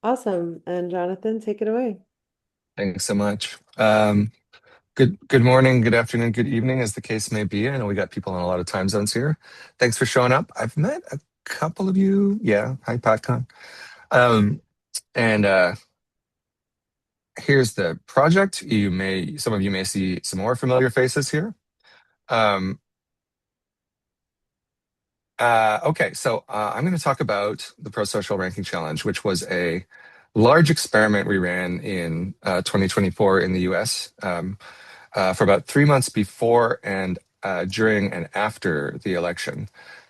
Awesome. And Jonathan, take it away. Thanks so much. Good morning, good afternoon, good evening, as the case may be. I know we got people in a lot of time zones here. Thanks for showing up. I've met a couple of you. Yeah, hi, PodCon. Um, and here's the project. Some of you may see some more familiar faces here. Um, I'm going to talk about the Prosocial Ranking Challenge, which was a large experiment we ran in 2024 in the US. For about 3 months before and during and after the election.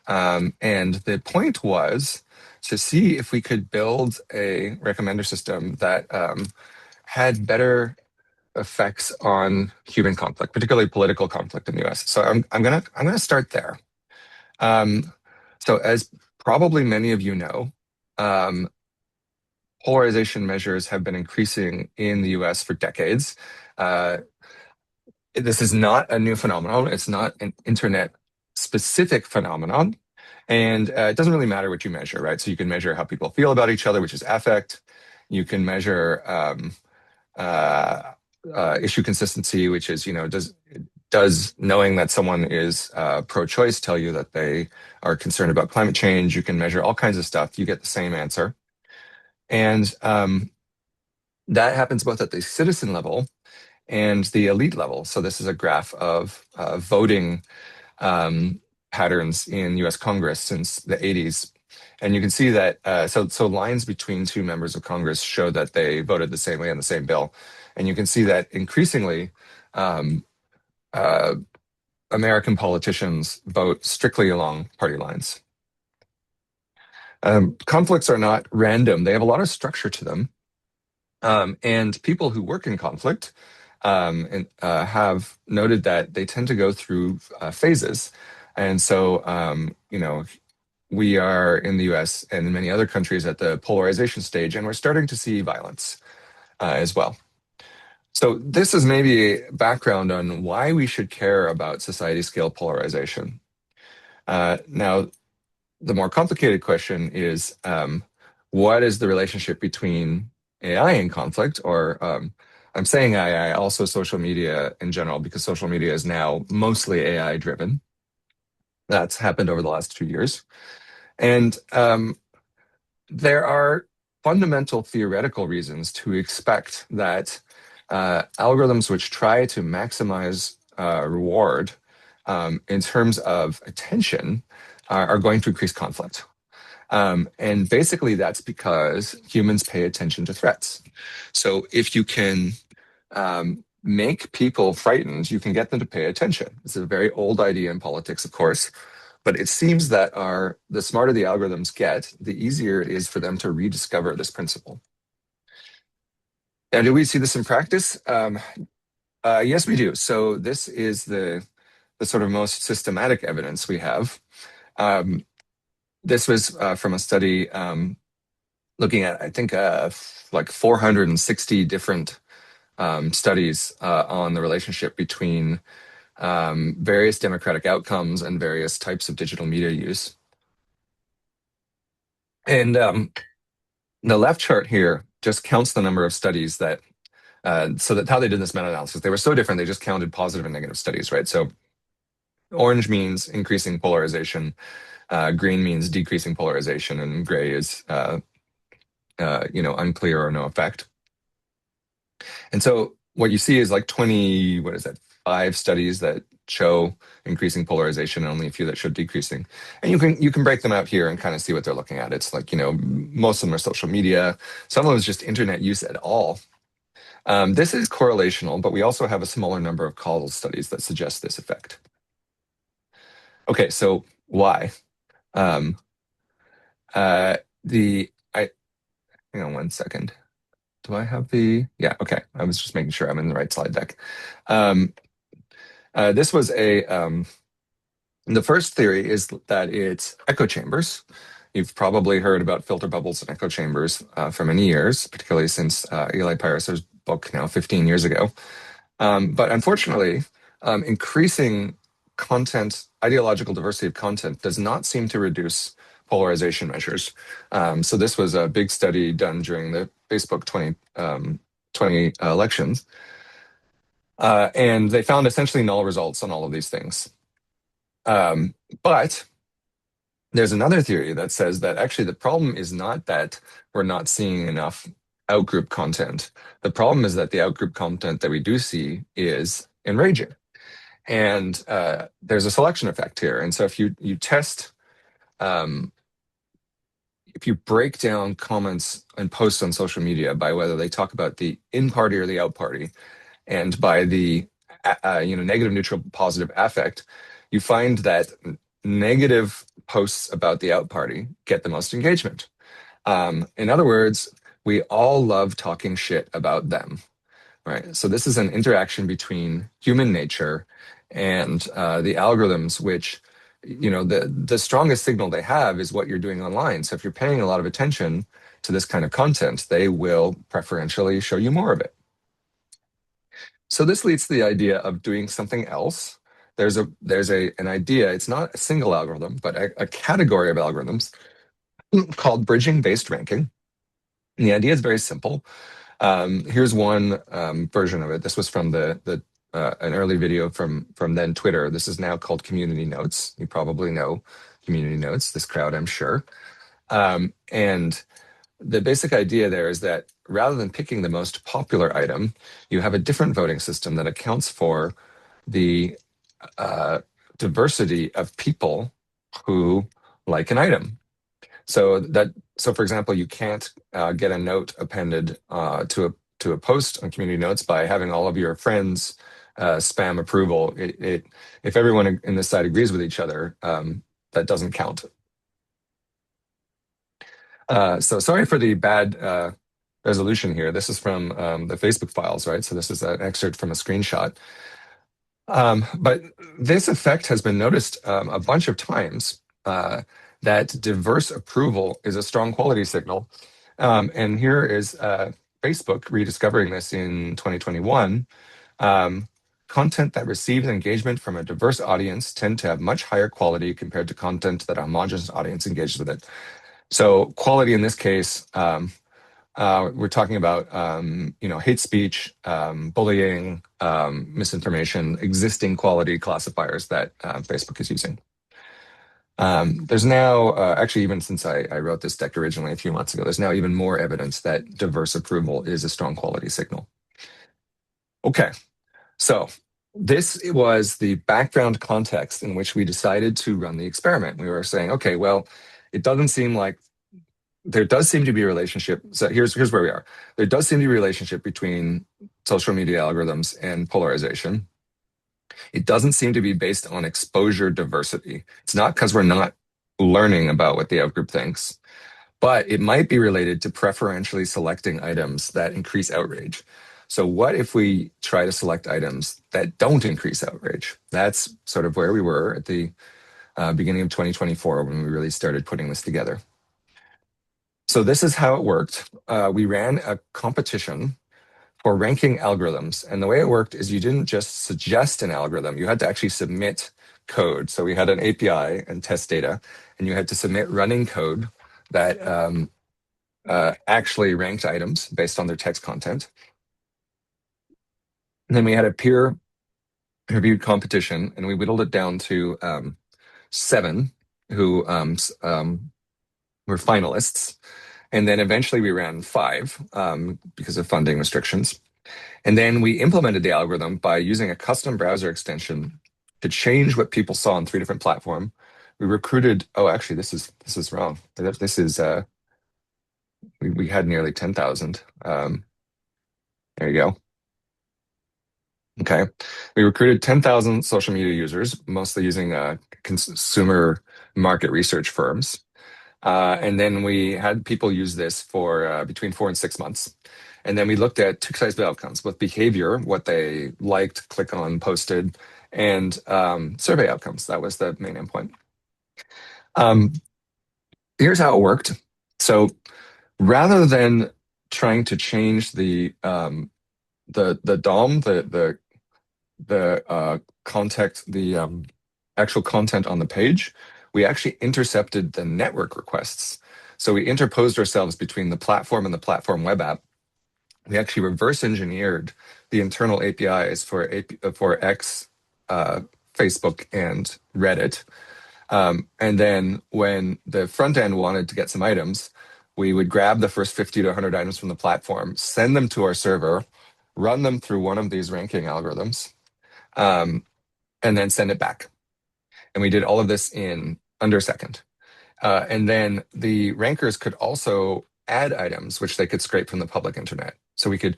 And the point was to see if we could build a recommender system that had better effects on human conflict, particularly political conflict in the US. So I'm gonna start there. Um, so as probably many of you know, um, polarization measures have been increasing in the US for decades. Uh, this is not a new phenomenon. It's not an internet specific phenomenon. And it doesn't really matter what you measure, right? So you can measure how people feel about each other, which is affect. You can measure uh, issue consistency, which is, does knowing that someone is pro-choice tell you that they are concerned about climate change? You can measure all kinds of stuff. You get the same answer. And that happens both at the citizen level and the elite level. So this is a graph of voting um, patterns in U.S. Congress since the 80s. And you can see that so lines between two members of Congress show that they voted the same way on the same bill. And you can see that increasingly um, uh, American politicians vote strictly along party lines. Conflicts are not random. They have a lot of structure to them. And people who work in conflict have noted that they tend to go through phases. And so, we are in the US and in many other countries at the polarization stage, and we're starting to see violence as well. So, this is maybe a background on why we should care about society scale polarization. Now, the more complicated question is what is the relationship between AI and conflict? Or I'm saying AI, also social media in general, because social media is now mostly AI driven. That's happened over the last 2 years. And there are fundamental theoretical reasons to expect that algorithms which try to maximize reward in terms of attention are going to increase conflict. And basically, that's because humans pay attention to threats. So if you can make people frightened, you can get them to pay attention. It's a very old idea in politics, of course, but it seems that the smarter the algorithms get, the easier it is for them to rediscover this principle. And do we see this in practice? Yes, we do. So this is the sort of most systematic evidence we have. Um, this was from a study looking at, I think, like 460 different studies on the relationship between various democratic outcomes and various types of digital media use. And the left chart here just counts the number of studies so that how they did this meta-analysis, they were so different, they just counted positive and negative studies, right? So orange means increasing polarization, green means decreasing polarization, and gray is unclear or no effect. And so what you see is like 20, what is that, 5 studies that show increasing polarization and only a few that show decreasing. And you can break them out here and kind of see what they're looking at. It's like, most of them are social media. Some of them is just internet use at all. This is correlational, but we also have a smaller number of causal studies that suggest this effect. Okay, so why? Um, the I Hang on one second. Do I have yeah, okay. I was just making sure I'm in the right slide deck. Um, this was the first theory is that it's echo chambers. You've probably heard about filter bubbles and echo chambers for many years, particularly since Eli Pariser's book now 15 years ago. But unfortunately, increasing ideological diversity of content does not seem to reduce polarization measures. So this was a big study done during the Facebook 2020 elections. And they found essentially null results on all of these things. But there's another theory that says that actually the problem is not that we're not seeing enough outgroup content. The problem is that the outgroup content that we do see is enraging. And there's a selection effect here. And so if you test, if you break down comments and posts on social media by whether they talk about the in party or the out party, and by the negative, neutral, positive affect, you find that negative posts about the out party get the most engagement. In other words, we all love talking shit about them, right? So this is an interaction between human nature and the algorithms, which the strongest signal they have is what you're doing online. So if you're paying a lot of attention to this kind of content, they will preferentially show you more of it. So this leads to the idea of doing something else. There's an idea. It's not a single algorithm, but a category of algorithms called bridging-based ranking. And the idea is very simple. Here's one version of it. This was from an early video from then Twitter. This is now called Community Notes. You probably know Community Notes, this crowd, I'm sure. And the basic idea there is that rather than picking the most popular item, you have a different voting system that accounts for the diversity of people who like an item. So for example, you can't get a note appended to a post on Community Notes by having all of your friends spam approval. If everyone in this side agrees with each other, that doesn't count. So sorry for the bad resolution here. This is from the Facebook files, right? So this is an excerpt from a screenshot. But this effect has been noticed a bunch of times, that diverse approval is a strong quality signal. And here is Facebook rediscovering this in 2021. Content that receives engagement from a diverse audience tend to have much higher quality compared to content that a homogeneous audience engages with it. So quality in this case, we're talking about hate speech, bullying, misinformation, existing quality classifiers that Facebook is using. There's now, actually, even since I wrote this deck originally a few months ago, there's now even more evidence that diverse approval is a strong quality signal. Okay, so this was the background context in which we decided to run the experiment. We were saying, okay, well, it doesn't seem like there does seem to be a relationship. So here's where we are. There does seem to be a relationship between social media algorithms and polarization. It doesn't seem to be based on exposure diversity. It's not because we're not learning about what the outgroup thinks, but it might be related to preferentially selecting items that increase outrage. So what if we try to select items that don't increase outrage? That's sort of where we were at the beginning of 2024 when we really started putting this together. So this is how it worked. We ran a competition for ranking algorithms. And the way it worked is you didn't just suggest an algorithm, you had to actually submit code. So we had an API and test data, and you had to submit running code that actually ranked items based on their text content. And then we had a peer-reviewed competition, and we whittled it down to 7 who were finalists. And then eventually we ran 5 because of funding restrictions. And then we implemented the algorithm by using a custom browser extension to change what people saw on 3 different platforms. We recruited, oh, actually, this is wrong. This is, we had nearly 10,000. There you go. Okay. We recruited 10,000 social media users, mostly using consumer market research firms. And then we had people use this for between 4 and 6 months. And then we looked at 2 types of outcomes, both behavior, what they liked, click on, posted, and survey outcomes. That was the main endpoint. Here's how it worked. So rather than trying to change the DOM, the context, the actual content on the page, we actually intercepted the network requests. So we interposed ourselves between the platform and the platform web app. We actually reverse engineered the internal APIs for X, Facebook, and Reddit. And then when the front end wanted to get some items, we would grab the first 50 to 100 items from the platform, send them to our server, run them through one of these ranking algorithms, um, and then send it back. And we did all of this in under a second. And then the rankers could also add items, which they could scrape from the public internet. So we could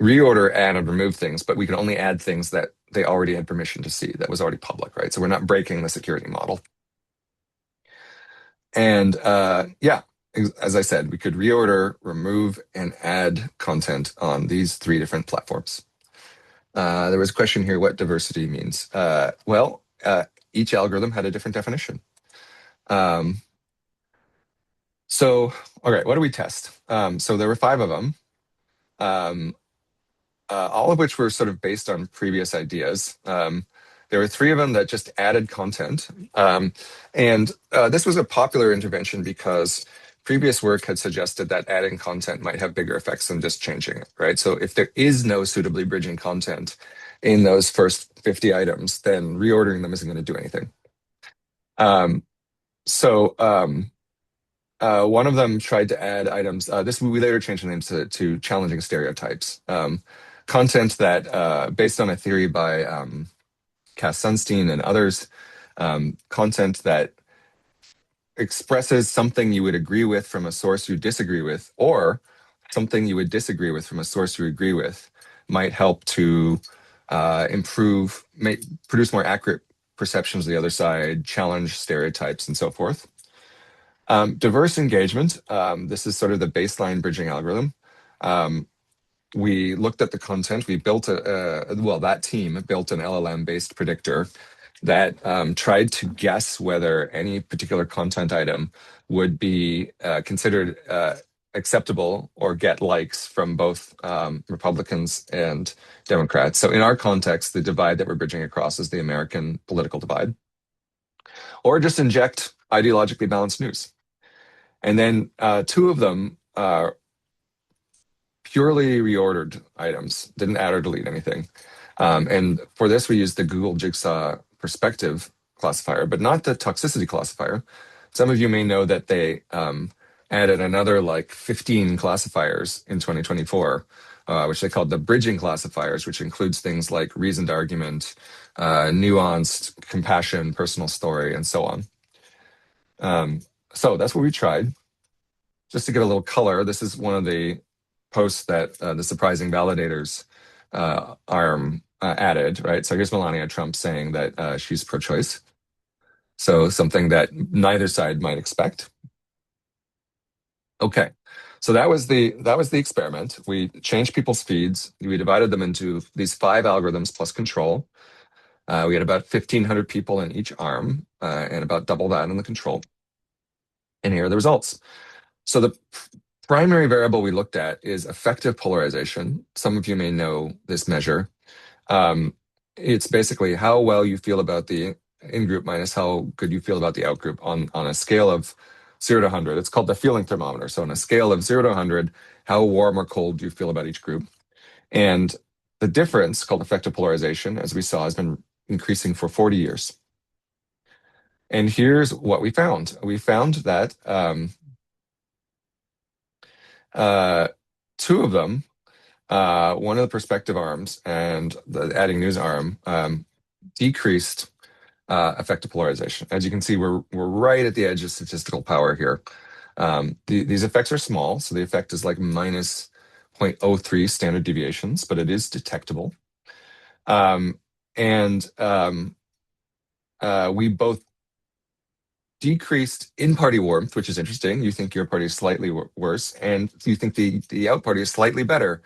reorder, add, and remove things, but we could only add things that they already had permission to see, that was already public, right? So we're not breaking the security model. And yeah, as I said, we could reorder, remove, and add content on these 3 different platforms. There was a question here, what diversity means. Well, each algorithm had a different definition. Um, So, all right, what do we test? So there were 5 of them, um, all of which were sort of based on previous ideas. There were 3 of them that just added content. And this was a popular intervention because previous work had suggested that adding content might have bigger effects than just changing it, right? So if there is no suitably bridging content in those first 50 items, then reordering them isn't going to do anything. Um, so, one of them tried to add items. We later changed the names to challenging stereotypes. Content that, based on a theory by Cass Sunstein and others, content that expresses something you would agree with from a source you disagree with, or something you would disagree with from a source you agree with, might help to produce more accurate perceptions of the other side, challenge stereotypes, and so forth. Diverse engagement. This is sort of the baseline bridging algorithm. We looked at the content. We built that team built an LLM-based predictor that tried to guess whether any particular content item would be considered acceptable or get likes from both Republicans and Democrats. So in our context, the divide that we're bridging across is the American political divide. Or just inject ideologically balanced news. And then 2 of them purely reordered items, didn't add or delete anything. And for this, we used the Google Jigsaw perspective classifier, but not the toxicity classifier. Some of you may know that they added another like 15 classifiers in 2024, which they called the bridging classifiers, which includes things like reasoned argument, nuanced, compassion, personal story, and so on. So that's what we tried. Just to give a little color, this is one of the posts that the surprising validators arm added, right? So here's Melania Trump saying that she's pro-choice. So something that neither side might expect. Okay, so that was the experiment. We changed people's feeds. We divided them into these 5 algorithms plus control. We had about 1,500 people in each arm, and about double that in the control. And here are the results. So the primary variable we looked at is effective polarization. Some of you may know this measure. It's basically how well you feel about the in-group minus how good you feel about the out-group on a scale of 0 to 100. It's called the feeling thermometer. So on a scale of 0 to 100, how warm or cold do you feel about each group? And the difference, called effective polarization, as we saw, has been increasing for 40 years. And here's what we found. We found that 2 of them, one of the perspective arms and the adding news arm, decreased effective polarization. As you can see, we're right at the edge of statistical power here. These effects are small, so the effect is like minus 0.03 standard deviations, but it is detectable. We both decreased in-party warmth, which is interesting. You think your party is slightly worse, and you think the out party is slightly better,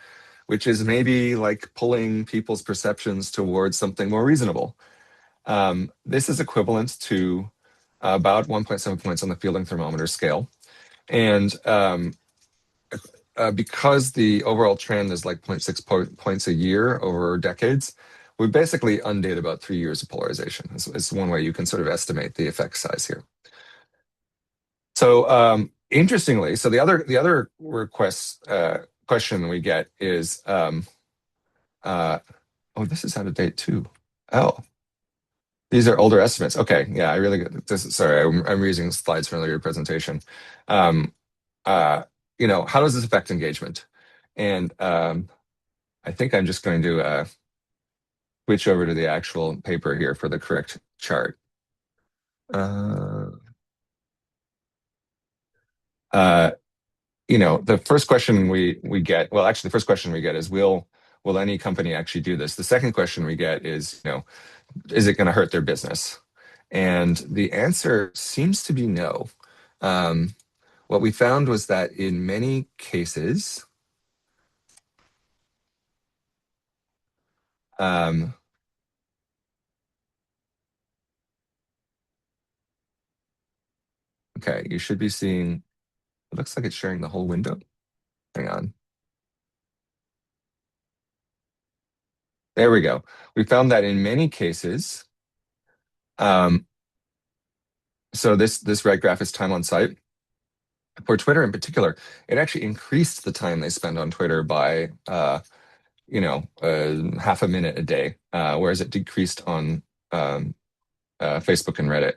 which is maybe like pulling people's perceptions towards something more reasonable. This is equivalent to about 1.7 points on the fielding thermometer scale. And because the overall trend is like 0.6 points a year over decades, we basically undid about 3 years of polarization. Is one way you can sort of estimate the effect size here. So interestingly, so the other request question we get is, uh, oh, this is out of date too. Oh, these are older estimates. Okay, yeah, I really sorry, I'm using slides from your presentation. Um, uh, how does this affect engagement? And I think I'm just going to switch over to the actual paper here for the correct chart. Uh, uh, the first question we get, well, actually, the first question we get is, will any company actually do this? The second question we get is, is it going to hurt their business? And the answer seems to be no. What we found was that in many cases, um, okay, you should be seeing, it looks like it's sharing the whole window. Hang on. There we go. We found that in many cases, um, so this red graph is time on site. For Twitter in particular, it actually increased the time they spend on Twitter by half a minute a day, whereas it decreased on um, Facebook and Reddit.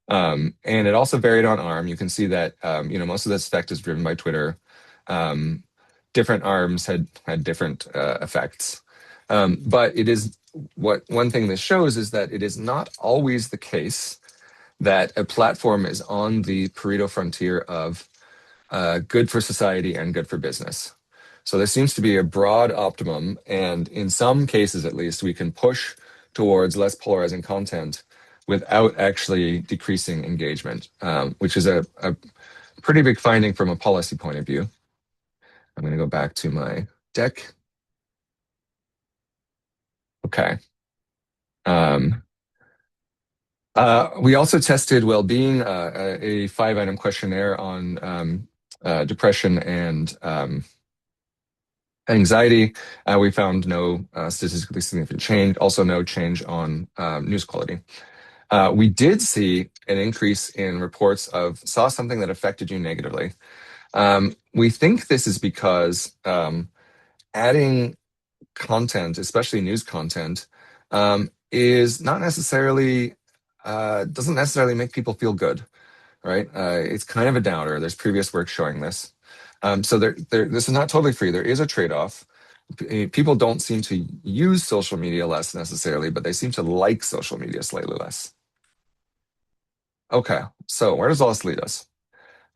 And it also varied on ARM. You can see that most of this effect is driven by Twitter. Um, Different ARMs had different effects. But it is one thing this shows is that it is not always the case that a platform is on the Pareto frontier of good for society and good for business. So there seems to be a broad optimum, and in some cases at least, we can push towards less polarizing content without actually decreasing engagement, which is a pretty big finding from a policy point of view. I'm going to go back to my deck. Okay. Um, we also tested well-being, a 5-item questionnaire on depression and anxiety. We found no statistically significant change, also no change on news quality. We did see an increase in reports saw something that affected you negatively. We think this is because adding content, especially news content, is not necessarily doesn't necessarily make people feel good, right? It's kind of a downer. There's previous work showing this. So this is not totally free. There is a trade-off. People don't seem to use social media less necessarily, but they seem to like social media slightly less. Okay, so where does all this lead us?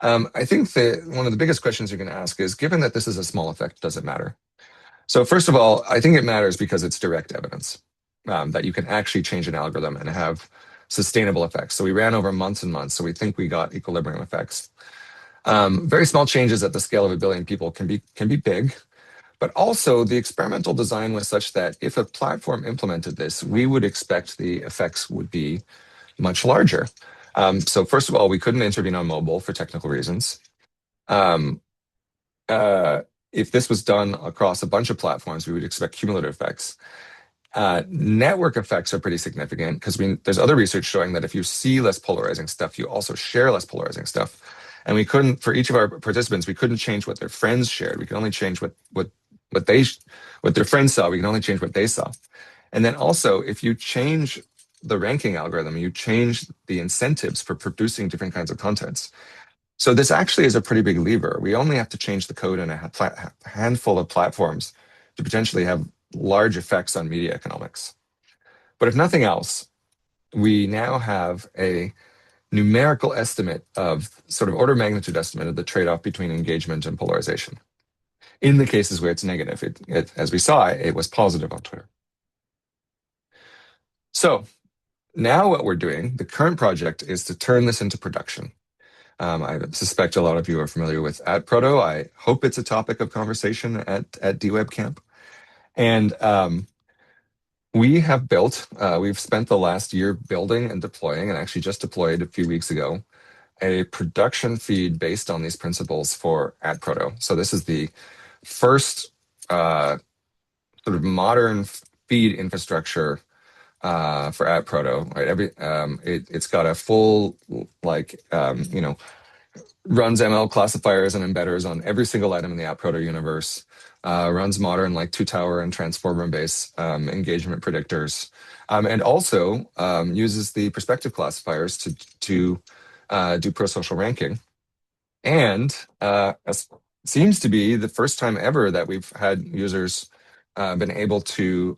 I think that one of the biggest questions you're going to ask is, given that this is a small effect, does it matter? So first of all, I think it matters because it's direct evidence that you can actually change an algorithm and have sustainable effects. So we ran over months and months, so we think we got equilibrium effects. Very small changes at the scale of 1 billion people can be big, but also the experimental design was such that if a platform implemented this, we would expect the effects would be much larger. So first of all, we couldn't intervene on mobile for technical reasons. Um, if this was done across a bunch of platforms, we would expect cumulative effects. Network effects are pretty significant because there's other research showing that if you see less polarizing stuff, you also share less polarizing stuff. And we couldn't, for each of our participants, we couldn't change what their friends shared. We could only change what their friends saw. We can only change what they saw. And then also, if you change the ranking algorithm, you change the incentives for producing different kinds of contents. So this actually is a pretty big lever. We only have to change the code in a handful of platforms to potentially have large effects on media economics. But if nothing else, we now have a numerical estimate of sort of order of magnitude estimate of the trade-off between engagement and polarization. In the cases where it's negative, as we saw, it was positive on Twitter. So now what we're doing, the current project is to turn this into production. I suspect a lot of you are familiar with @Proto. I hope it's a topic of conversation at DWeb Camp. And we've spent the last year building and deploying, and actually just deployed a few weeks ago, a production feed based on these principles for @Proto. So this is the first sort of modern feed infrastructure for App Proto, right? It's got a full like runs ML classifiers and embedders on every single item in the App Proto universe. Runs modern like two tower and transformer based engagement predictors, and also uses the perspective classifiers to do prosocial ranking. And seems to be the first time ever that we've had users been able to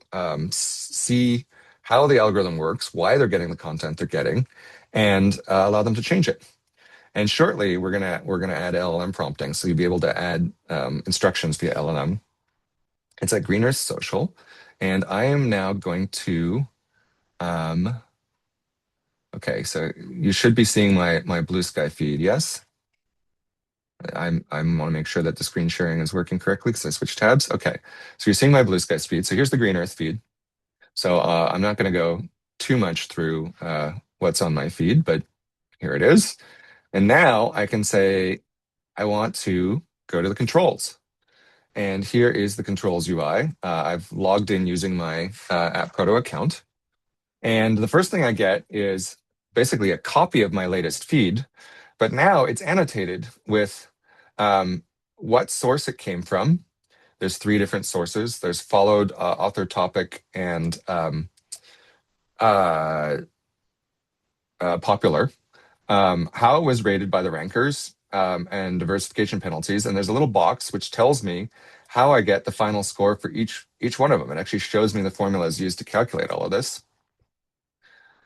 see how the algorithm works, why they're getting the content they're getting, and allow them to change it. And shortly, we're gonna add LLM prompting, so you'll be able to add instructions via LLM. It's at Green Earth Social, and I am now going to. Okay, so you should be seeing my Blue Sky feed. Yes, I want to make sure that the screen sharing is working correctly because I switched tabs. Okay, so you're seeing my Blue Sky feed. So here's the Green Earth feed. So I'm not going to go too much through what's on my feed, but here it is. And now I can say I want to go to the controls. And here is the controls UI. I've logged in using my App Proto account. And the first thing I get is basically a copy of my latest feed, but now it's annotated with what source it came from. There's three different sources. There's followed, author, topic, and uh, popular. How it was rated by the rankers, and diversification penalties. And there's a little box which tells me how I get the final score for each one of them. It actually shows me the formulas used to calculate all of this.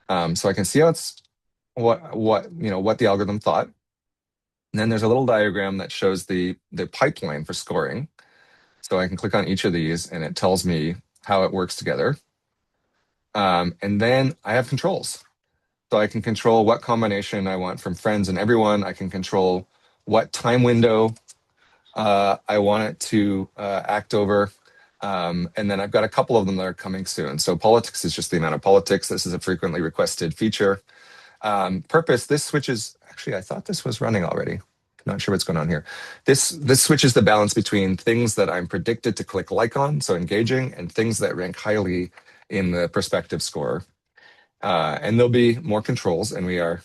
So I can see how it's what the algorithm thought. And then there's a little diagram that shows the pipeline for scoring. So I can click on each of these and it tells me how it works together. And then I have controls. So I can control what combination I want from friends and everyone. I can control what time window I want it to act over. And then I've got a couple of them that are coming soon. So politics is just the amount of politics. This is a frequently requested feature. Purpose, this switches, actually, I thought this was running already. Not sure what's going on here. This switches the balance between things that I'm predicted to click like on, so engaging, and things that rank highly in the perspective score. And there'll be more controls, and we are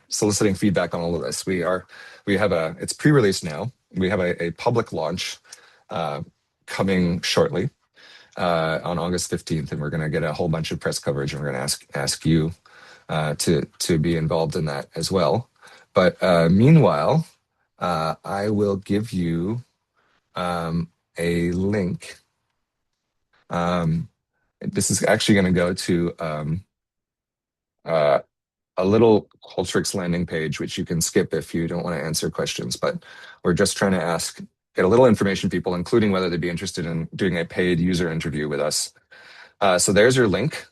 soliciting feedback on all of this. It's pre-released now. We have a public launch coming shortly on August 15th, and we're going to get a whole bunch of press coverage, and we're going to ask you to be involved in that as well. But meanwhile, I will give you a link. This is actually going to go to a little Qualtrics landing page, which you can skip if you don't want to answer questions. But we're just trying to get a little information people, including whether they'd be interested in doing a paid user interview with us. So there's your link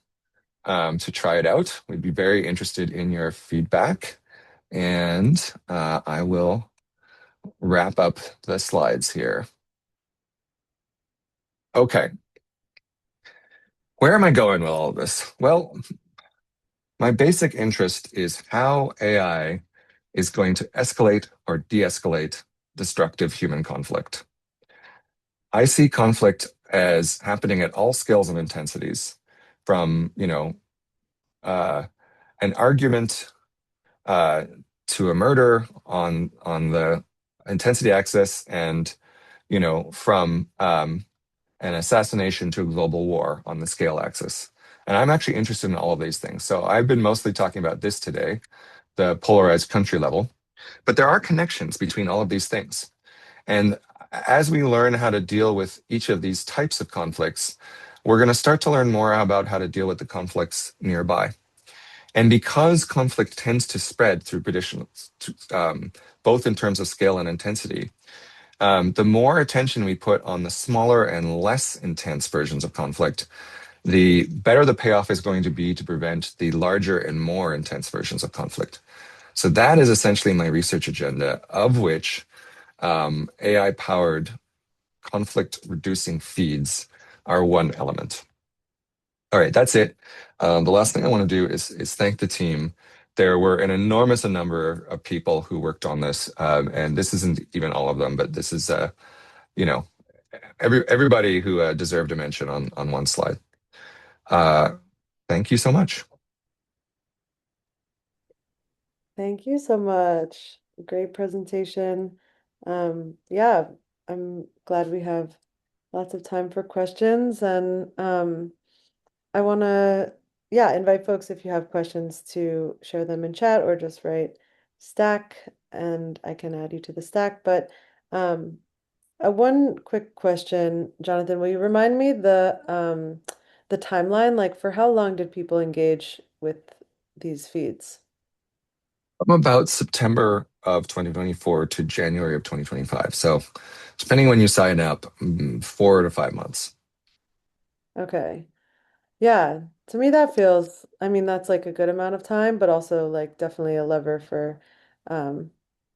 to try it out. We'd be very interested in your feedback. And I will wrap up the slides here. Okay. Where am I going with all of this? Well, my basic interest is how AI is going to escalate or de-escalate destructive human conflict. I see conflict as happening at all scales and intensities, from an argument to a murder on the intensity axis, and from an assassination to a global war on the scale axis. And I'm actually interested in all of these things. So I've been mostly talking about this today, the polarized country level. But there are connections between all of these things. And as we learn how to deal with each of these types of conflicts, we're going to start to learn more about how to deal with the conflicts nearby. And because conflict tends to spread through predictions, both in terms of scale and intensity, the more attention we put on the smaller and less intense versions of conflict, the better the payoff is going to be to prevent the larger and more intense versions of conflict. So that is essentially my research agenda, of which AI-powered conflict-reducing feeds are one element. All right, that's it. The last thing I want to do is thank the team. There were an enormous number of people who worked on this, and this isn't even all of them, but this is, everybody who deserved a mention on one slide. Uh, Thank you so much. Thank you so much. Great presentation. Yeah, I'm glad we have lots of time for questions and I want to yeah, invite folks if you have questions to share them in chat or just write stack and I can add you to the stack. But um one quick question, Jonathan, will you remind me the timeline? Like for how long did people engage with these feeds? I'm about September of 2024 to January of 2025. So, depending when you sign up, 4 to 5 months. Okay. Yeah, to me that feels, I mean, that's like a good amount of time, but also like definitely a lever for um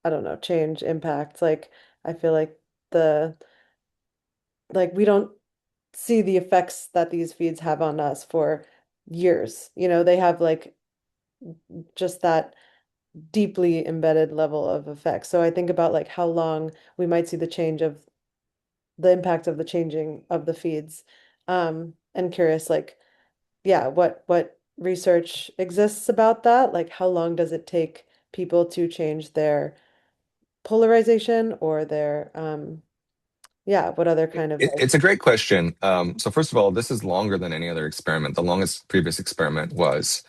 I don't know, change, impact. Like I feel like the like we don't see the effects that these feeds have on us for years. You know, they have like just that deeply embedded level of effects. So I think about like how long we might see the change of the impact of the changing of the feeds. And curious, like, yeah, what research exists about that? Like, how long does it take people to change their polarization or their yeah, what other kind of It's a great question. So, first of all, this is longer than any other experiment. The longest previous experiment was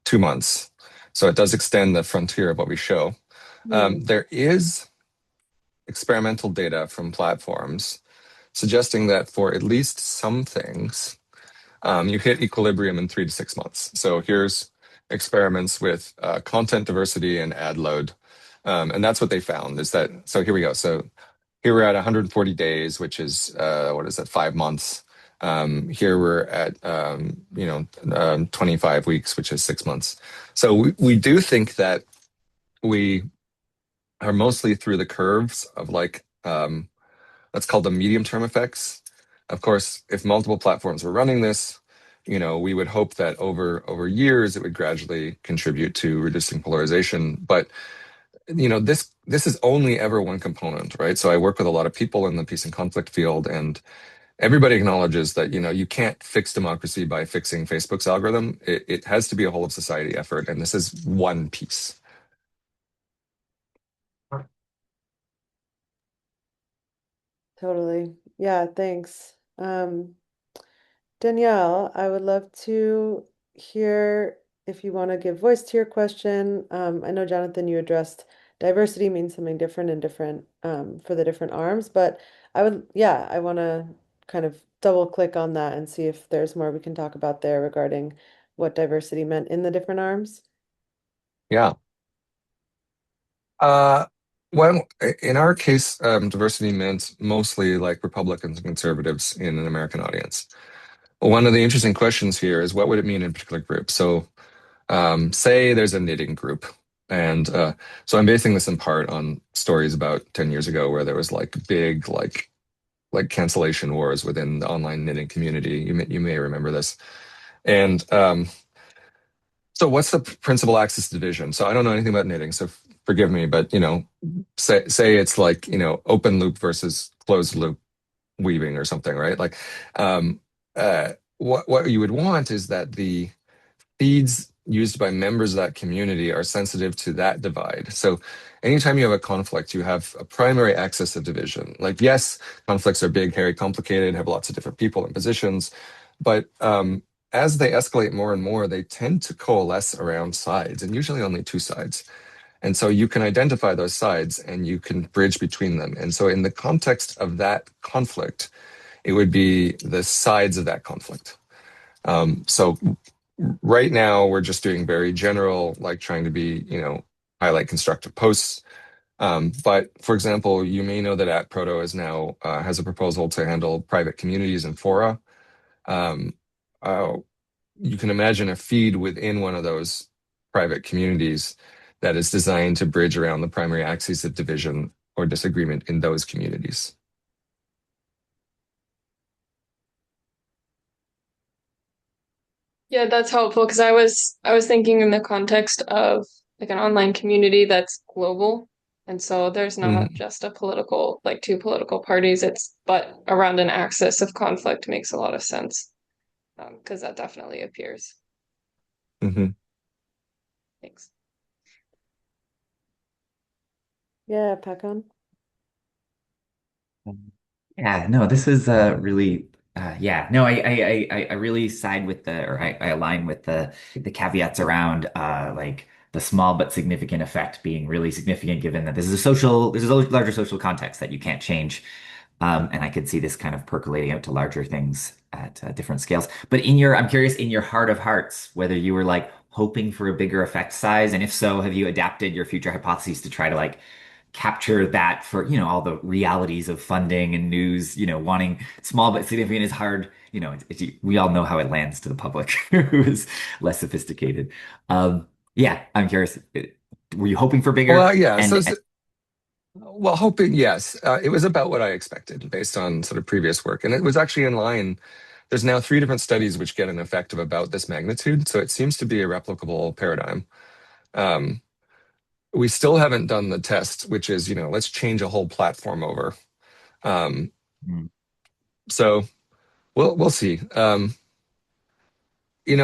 2 months. So, it does extend the frontier of what we show. hmm, There is experimental data from platforms suggesting that for at least some things, you hit equilibrium in 3 to 6 months. So here's experiments with content diversity and ad load. And that's what they found is that, so here we go. So here we're at 140 days, which is, what is that, 5 months. Here we're at, 25 weeks, which is 6 months. So we do think that we are mostly through the curves of like, that's called the medium term effects. Of course, if multiple platforms were running this, we would hope that over years it would gradually contribute to reducing polarization. But this is only ever one component, right? So I work with a lot of people in the peace and conflict field, and everybody acknowledges that you can't fix democracy by fixing Facebook's algorithm. It has to be a whole of society effort, and this is one piece. totally. Yeah, thanks. Danielle, I would love to hear if you want to give voice to your question. I know, Jonathan, you addressed diversity means something different in different for the different arms, but yeah, I want to kind of double click on that and see if there's more we can talk about there regarding what diversity meant in the different arms. Yeah. Uh, well, in our case, diversity meant mostly like Republicans and conservatives in an American audience. One of the interesting questions here is what would it mean in a particular group? So, say there's a knitting group, and so I'm basing this in part on stories about 10 years ago where there was like big like cancellation wars within the online knitting community. You may remember this, and so what's the principal axis division? So I don't know anything about knitting, so forgive me, but say it's like, open loop versus closed loop weaving or something, right? Like what you would want is that the feeds used by members of that community are sensitive to that divide. So anytime you have a conflict, you have a primary axis of division. Like, yes, conflicts are big, hairy, complicated, have lots of different people and positions, but as they escalate more and more, they tend to coalesce around sides, and usually only two sides. And so you can identify those sides and you can bridge between them. And so in the context of that conflict, it would be the sides of that conflict. So right now we're just doing very general, like trying to be, highlight constructive posts. But for example, you may know that at Proto is now has a proposal to handle private communities and fora. Um, uh, you can imagine a feed within one of those private communities that is designed to bridge around the primary axes of division or disagreement in those communities. Yeah, that's helpful because I was thinking in the context of like an online community that's global. And so there's not Mhm. just a political, like two political parties, but around an axis of conflict makes a lot of sense. because that definitely appears. Hmm. Thanks. Yeah, pack on. Yeah, no, this is really yeah. No, I really side with the or I align with the caveats around like the small but significant effect being really significant given that this is a larger social context that you can't change. And I could see this kind of percolating out to larger things at different scales. But I'm curious, in your heart of hearts, whether you were like hoping for a bigger effect size, and if so, have you adapted your future hypotheses to try to like capture that for, all the realities of funding and news, wanting small but significant is hard. We all know how it lands to the public who is less sophisticated. Yeah, I'm curious. Were you hoping for bigger? Well, yeah. And Well, hoping, yes. It was about what I expected based on sort of previous work. And it was actually in line. There's now three different studies which get an effect of about this magnitude. So it seems to be a replicable paradigm. Um, we still haven't done the test, which is, let's change a whole platform over. Um, mm, so we'll see.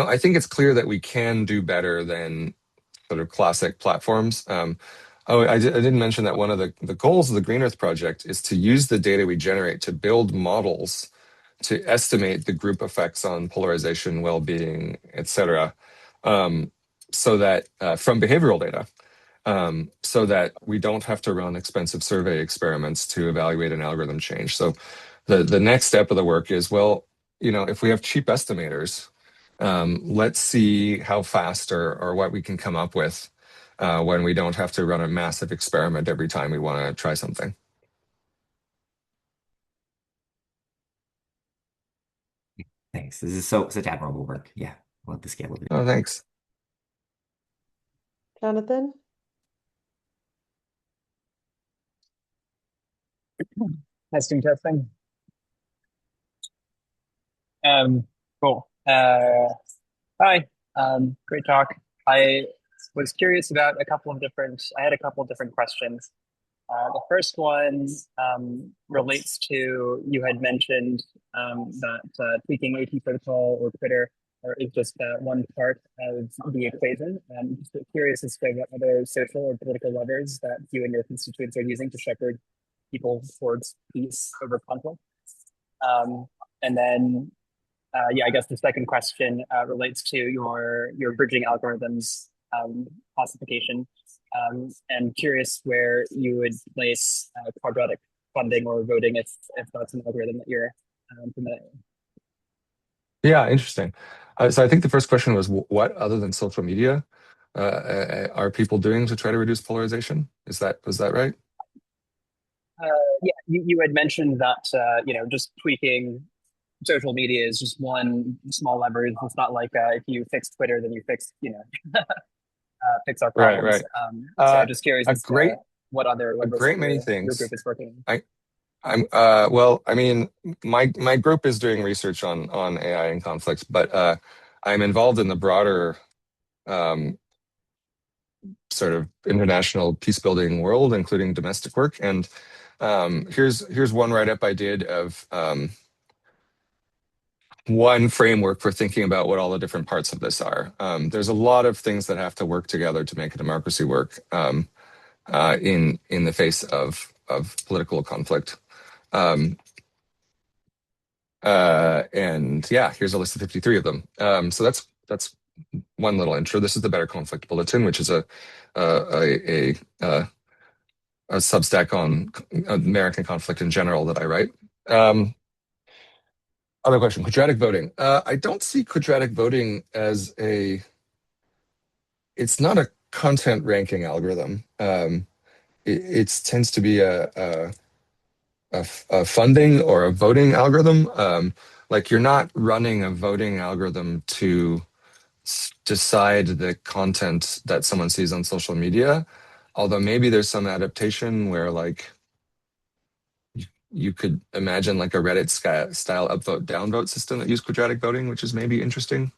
I think it's clear that we can do better than sort of classic platforms. I didn't mention that one of the goals of the Green Earth project is to use the data we generate to build models to estimate the group effects on polarization, well-being, et cetera, um, so that from behavioral data, so that we don't have to run expensive survey experiments to evaluate an algorithm change. So the next step of the work is, well, if we have cheap estimators, let's see how fast or what we can come up with when we don't have to run a massive experiment every time we want to try something. thanks. This is such admirable work. Yeah, I love the scale of it. Oh, thanks. Jonathan? Testing, testing. Um, cool. Hi. Great talk. I was curious about I had a couple of different questions. The first one relates to, you had mentioned that tweaking AT protocol or Twitter is just one part of the equation. Just curious as to what other social or political levers that you and your constituents are using to shepherd people towards peace over conflict. Um, and then, yeah, I guess the second question relates to your bridging algorithms classification. And curious where you would place quadratic funding or voting if that's an algorithm that you're implementing. Yeah, interesting. So I think the first question was what other than social media are people doing to try to reduce polarization? Was that right? Uh, yeah, you had mentioned that just tweaking social media is just one small lever. It's not like if you fix Twitter, then you fix our Right, problems. right. So Uh, just curious a as to great what other a levers that great many your group things. is working on. I well, I mean, my group is doing research on AI and conflict, but I'm involved in the broader um, sort of international peace building world, including domestic work. And here's one write up I did of one framework for thinking about what all the different parts of this are. There's a lot of things that have to work together to make a democracy work in the face of political conflict. Um, and yeah, here's a list of 53 of them. So that's one little intro. This is the Better Conflict Bulletin, which is a a Substack on American conflict in general that I write. Um, Other question, quadratic voting. I don't see quadratic voting as it's not a content ranking algorithm. It tends to be a funding or a voting algorithm. Like you're not running a voting algorithm to decide the content that someone sees on social media. Although maybe there's some adaptation where like you could imagine like a Reddit style upvote downvote system that used quadratic voting, which is maybe interesting.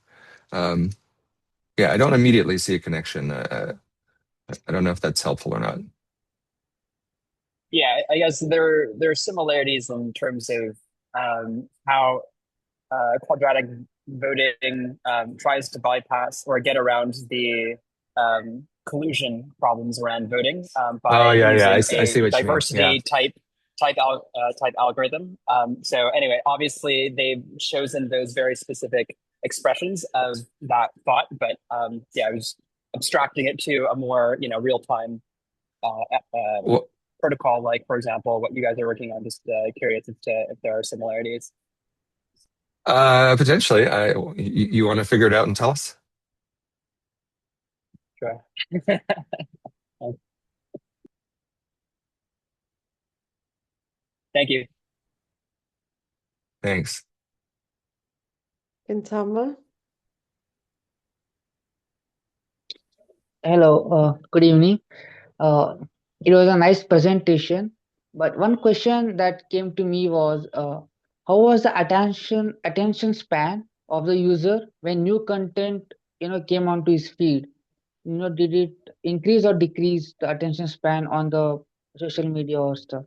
Um, yeah, I don't immediately see a connection. I don't know if that's helpful or not. Yeah, I guess there are similarities in terms of how quadratic voting tries to bypass or get around the collusion problems around voting Oh by yeah, yeah. using I a see what you mean. Yeah. diversity type algorithm. So anyway, obviously they've chosen those very specific expressions of that thought, but yeah, I was abstracting it to a more real time Well, protocol, like for example, what you guys are working on. Just curious as to if there are similarities. potentially. You want to figure it out and tell us? Sure. Thank you. Thanks. Gintama? Hello, good evening. Uh, it was a nice presentation, but one question that came to me was, how was the attention span of the user when new content came onto his feed? Did it increase or decrease the attention span on the social media or stuff?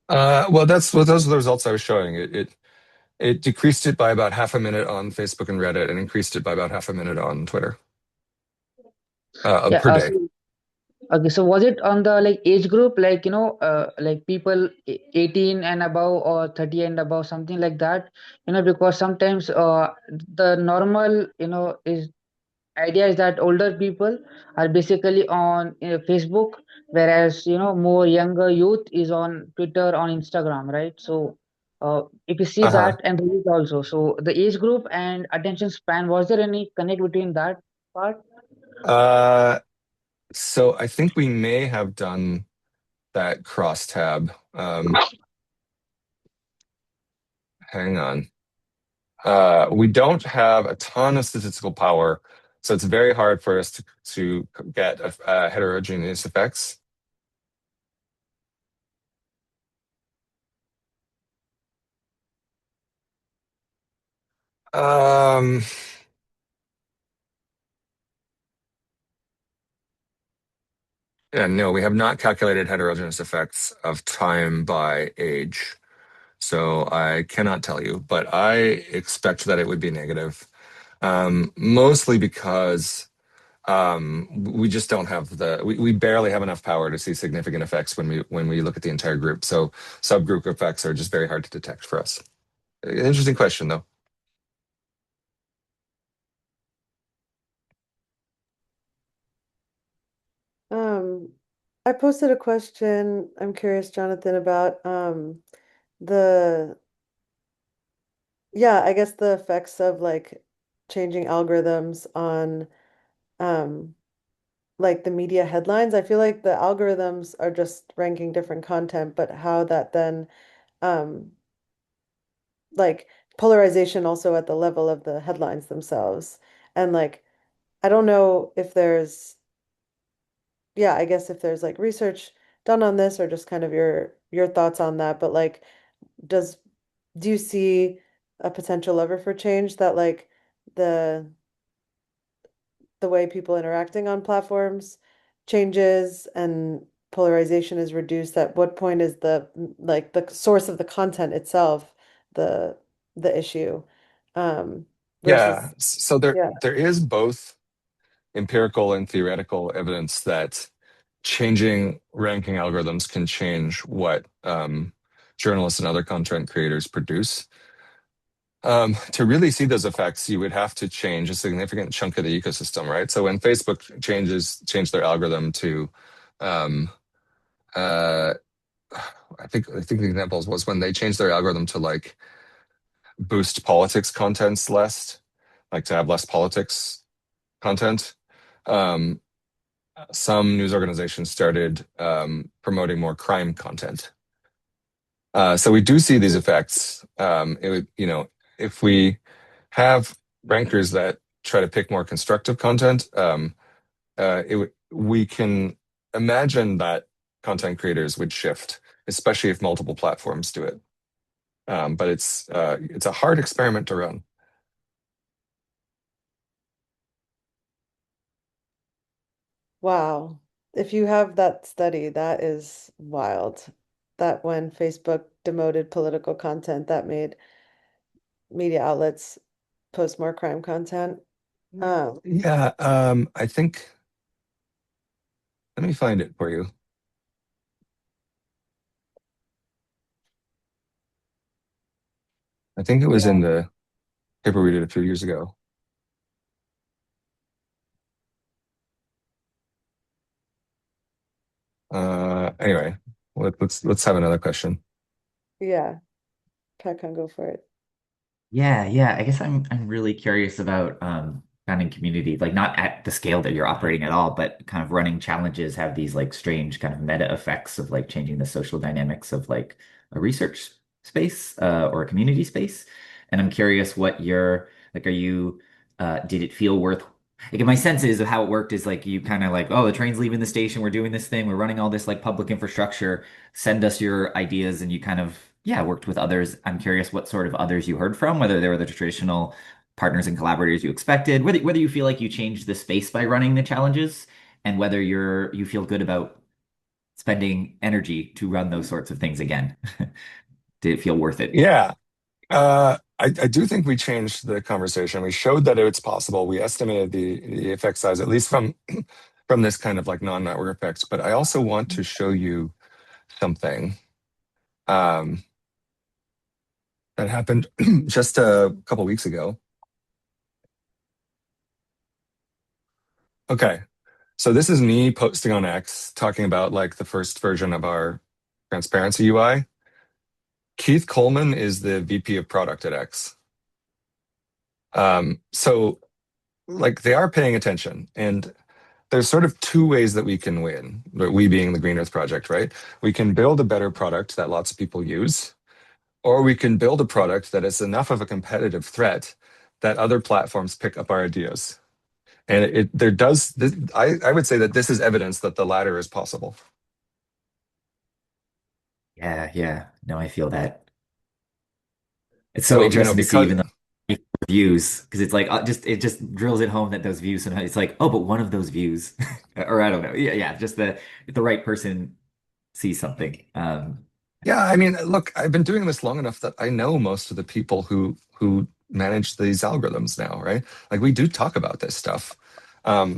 Well, that's what those are the results I was showing. It decreased it by about half a minute on Facebook and Reddit, and increased it by about half a minute on Twitter Yeah. per day. Okay, so was it on the like age group, like like people 18 and above or 30 and above, something like that? Because sometimes the normal is idea is that older people are basically on Facebook, whereas more younger youth is on Twitter, on Instagram, right? So if you see Uh-huh. that and the youth also, so the age group and attention span, was there any connect between that part? Uh, so I think we may have done that crosstab. Hang on. We don't have a ton of statistical power, so it's very hard for us to get heterogeneous effects. Um, yeah, no, we have not calculated heterogeneous effects of time by age. So I cannot tell you, but I expect that it would be negative. Mostly because we just don't have we barely have enough power to see significant effects when we look at the entire group. So subgroup effects are just very hard to detect for us. Interesting question though. Um, I posted a question, I'm curious, Jonathan, about the yeah, I guess the effects of like changing algorithms on um like the media headlines. I feel like the algorithms are just ranking different content, but how that then um like polarization also at the level of the headlines themselves. And like I don't know if there's yeah, I guess if there's like research done on this or just kind of your thoughts on that, but like does do you see a potential lever for change that like the the way people interacting on platforms changes and polarization is reduced? At what point is the like the source of the content itself the the issue? Um Yeah, versus so there yeah. there is both empirical and theoretical evidence that changing ranking algorithms can change what journalists and other content creators produce. To really see those effects, you would have to change a significant chunk of the ecosystem, right? So when Facebook change their algorithm to, um, uh, I think the examples was when they changed their algorithm to like boost politics contents less, like to have less politics content. Um, some news organizations started promoting more crime content. So we do see these effects. It would, if we have rankers that try to pick more constructive content, we can imagine that content creators would shift, especially if multiple platforms do it. But it's a hard experiment to run. Wow. If you have that study, that is wild. That when Facebook demoted political content, that made media outlets post more crime content. Yeah, I think, let me find it for you. I think it was in Yeah, the paper we did a few years ago. Anyway, let's have another question. yeah. Cat can go for it. Yeah, yeah. I guess I'm really curious about founding community, like not at the scale that you're operating at all, but kind of running challenges have these like strange kind of meta effects of like changing the social dynamics of like a research space or a community space. And I'm curious what your like are you did it feel worth like my sense is of how it worked is like you kind of like, oh, the train's leaving the station, we're doing this thing, we're running all this like public infrastructure, send us your ideas, and you kind of yeah, worked with others. I'm curious what sort of others you heard from, whether they were the traditional partners and collaborators you expected, whether you feel like you changed the space by running the challenges, and whether you feel good about spending energy to run those sorts of things again. Did it feel worth it? Yeah, I do think we changed the conversation. We showed that it's possible. We estimated the effect size, at least from from this kind of like non-network effects. But I also want to show you something um, that happened just a couple weeks ago. Okay, so this is me posting on X talking about like the first version of our transparency UI. Keith Coleman is the VP of product at X. So like they are paying attention, and there's sort of two ways that we can win, we being the Green Earth Project, right? We can build a better product that lots of people use, or we can build a product that is enough of a competitive threat that other platforms pick up our ideas. And there does this, I would say that this is evidence that the latter is possible. Yeah, yeah. No, I feel that. It's so So, you know, interesting to see, because even though views, because it's like just it just drills it home that those views sometimes it's like, oh, but one of those views, or I don't know, yeah, yeah, just the if the right person sees something. yeah, I mean, look, I've been doing this long enough that I know most of the people who manage these algorithms now, right? Like we do talk about this stuff.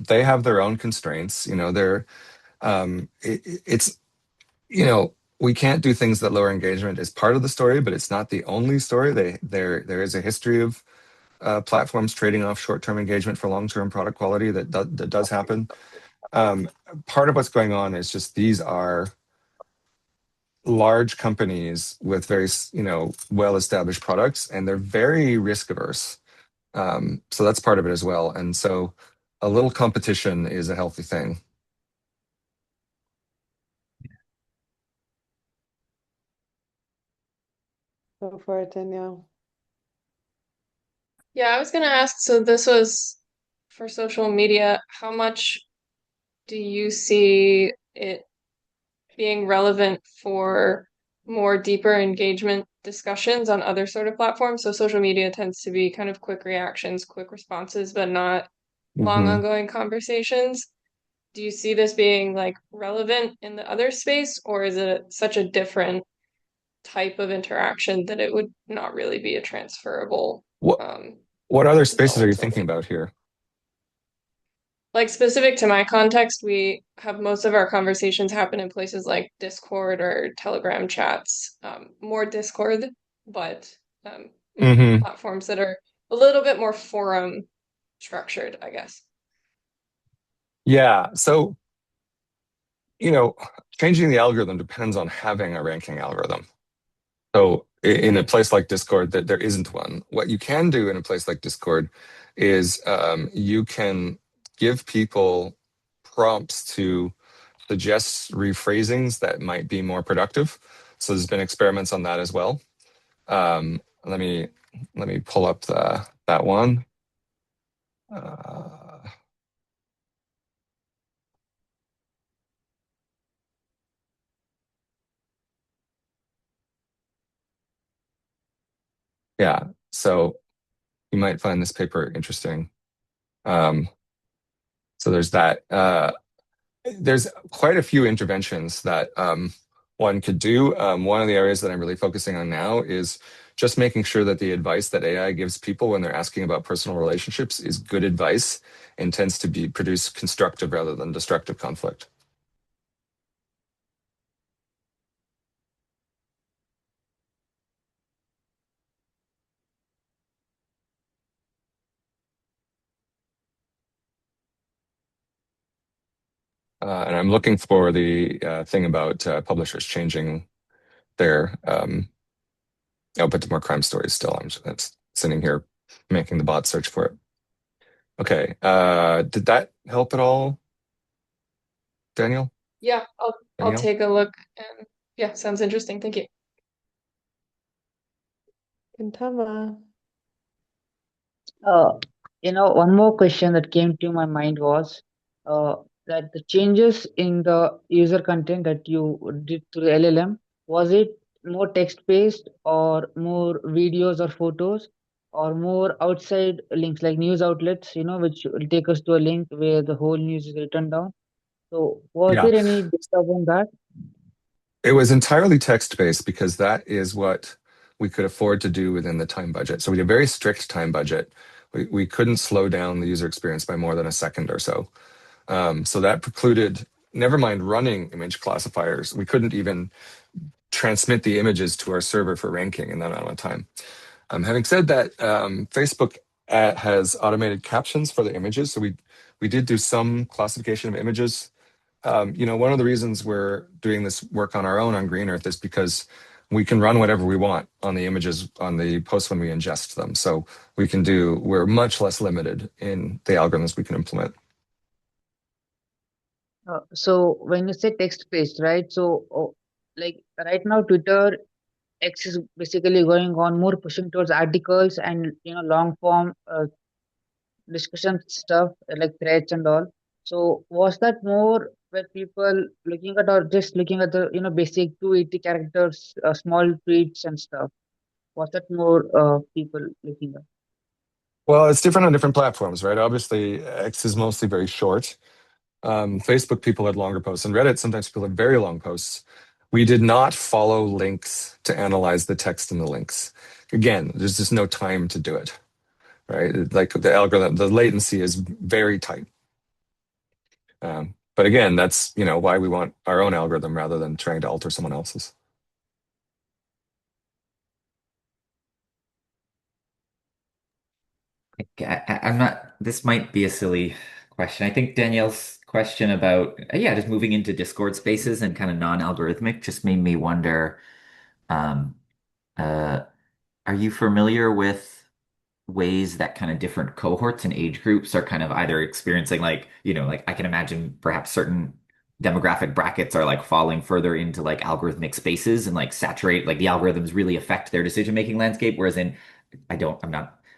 They have their own constraints, you know, it's you know, we can't do things that lower engagement is part of the story, but it's not the only story. There is a history of platforms trading off short-term engagement for long-term product quality that does happen. Um, Part of what's going on is just these are large companies with very well-established products, and they're very risk averse. So that's part of it as well. And so a little competition is a healthy thing. Go for it, Danielle. Yeah, I was gonna ask, so this was for social media, how much do you see it being relevant for more deeper engagement discussions on other sort of platforms? So social media tends to be kind of quick reactions, quick responses, but not long Hmm. ongoing conversations. Do you see this being like relevant in the other space, or is it such a different type of interaction that it would not really be a transferable What um, what other spaces are you result? thinking about here? Like specific to my context, we have most of our conversations happen in places like Discord or Telegram chats, more Discord, but um, Hmm. platforms that are a little bit more forum structured, I guess. Yeah. So, you know, changing the algorithm depends on having a ranking algorithm. So in a Hmm. place like Discord, that there isn't one. What you can do in a place like Discord is you can give people prompts to suggest rephrasings that might be more productive. So there's been experiments on that as well. Um, let me let me pull up that one. Uh, yeah, so you might find this paper interesting. Um, so there's that. There's quite a few interventions that one could do. One of the areas that I'm really focusing on now is just making sure that the advice that AI gives people when they're asking about personal relationships is good advice and tends to be produce constructive rather than destructive conflict. And I'm looking for the thing about publishers changing their output to more crime stories still. That's sitting here making the bot search for it. Okay. Did that help at all, Daniel? Yeah, I'll Danielle? take a look and yeah, sounds interesting. Thank you. Gintama. Uh, one more question that came to my mind was uh, that the changes in the user content that you did through the LLM, was it more text-based or more videos or photos or more outside links like news outlets, which will take us to a link where the whole news is written down? So was Yeah. there any disturb on that? It was entirely text-based because that is what we could afford to do within the time budget. So we had a very strict time budget. We couldn't slow down the user experience by more than a second or so. So that precluded, never mind running image classifiers, we couldn't even transmit the images to our server for ranking in that amount of time. Having said that, Facebook has automated captions for the images. So we did do some classification of images. One of the reasons we're doing this work on our own on Green Earth is because we can run whatever we want on the images on the posts when we ingest them. So we're much less limited in the algorithms we can implement. So when you say text-based, right? So like right now, Twitter X is basically going on more pushing towards articles and long form discussion stuff like threads and all. So was that more where people looking at or just looking at the basic 280 characters small tweets and stuff? Was that more people looking at? Well, it's different on different platforms, right? Obviously, X is mostly very short. Facebook people had longer posts, and Reddit sometimes people had very long posts. We did not follow links to analyze the text in the links. Again, there's just no time to do it, right? Like the algorithm, the latency is very tight. But again, that's why we want our own algorithm rather than trying to alter someone else's. I'm not, this might be a silly question. I think Danielle's question about, yeah, just moving into Discord spaces and kind of non-algorithmic just made me wonder, um, uh, are you familiar with ways that kind of different cohorts and age groups are kind of either experiencing like I can imagine perhaps certain demographic brackets are like falling further into like algorithmic spaces and like saturate like the algorithms really affect their decision-making landscape, whereas in I'm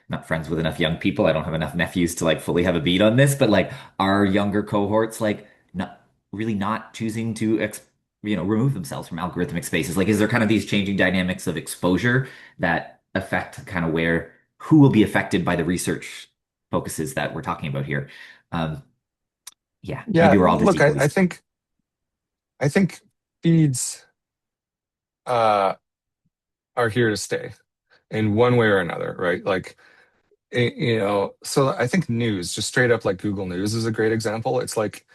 not friends with enough young people. I don't have enough nephews to like fully have a beat on this, but like are younger cohorts like not really not choosing to remove themselves from algorithmic spaces? Like is there kind of these changing dynamics of exposure that affect kind of where who will be affected by the research focuses that we're talking about here? Um, yeah, Yeah, maybe we're all just look, equally. I think feeds uh, are here to stay in one way or another, right? Like so I think news, just straight up like Google News is a great example. It's like,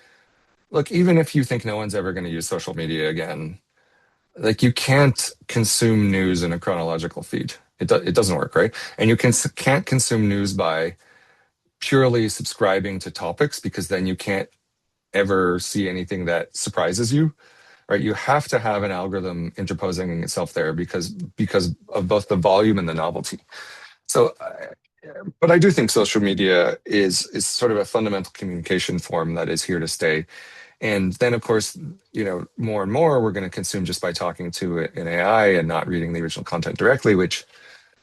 look, even if you think no one's ever going to use social media again, like you can't consume news in a chronological feed. It doesn't work, right? And can't consume news by purely subscribing to topics because then you can't ever see anything that surprises you, right? You have to have an algorithm interposing itself there because of both the volume and the novelty. So, but I do think social media is sort of a fundamental communication form that is here to stay. And then, of course, more and more we're going to consume just by talking to an AI and not reading the original content directly, which,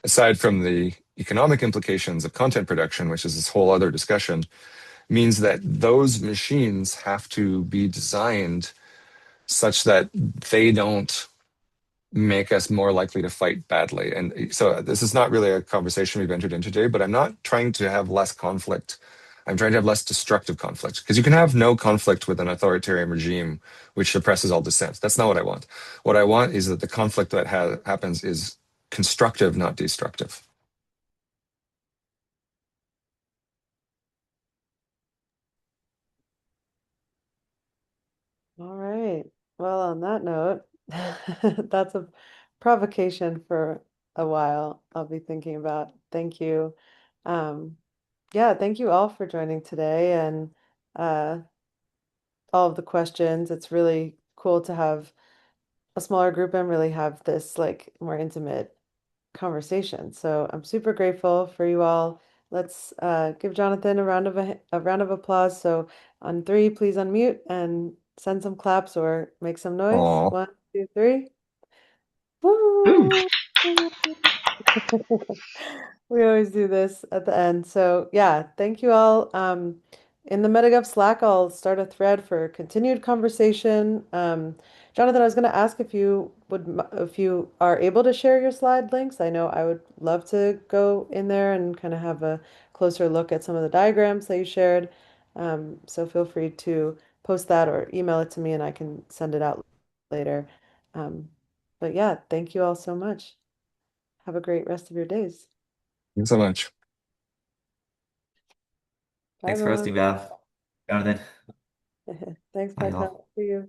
aside from the economic implications of content production, which is this whole other discussion, means that those machines have to be designed such that they don't make us more likely to fight badly. And so this is not really a conversation we've entered into today, but I'm not trying to have less conflict I'm trying to have less destructive conflict because you can have no conflict with an authoritarian regime which suppresses all dissent. That's not what I want. What I want is that the conflict that happens is constructive, not destructive. All right. Well, on that note, that's a provocation for a while I'll be thinking about. Thank you. Um, yeah, thank you all for joining today and uh, all of the questions. It's really cool to have a smaller group and really have this like more intimate conversation. So I'm super grateful for you all. Let's give Jonathan a round of applause. So on three, please unmute and send some claps or make some noise. Oh, 1, 2, 3. Ooh. Woo! We always do this at the end. So yeah, thank you all. In the Metagov Slack, I'll start a thread for continued conversation. Jonathan, I was going to ask if you are able to share your slide links. I know I would love to go in there and kind of have a closer look at some of the diagrams that you shared. So feel free to post that or email it to me and I can send it out later. Um, but yeah, thank you all so much. Have a great rest of your days. thanks so much. Bye, Thanks for everyone. hosting, Val. Jonathan. Thanks, Bye, Pascal. all. See you.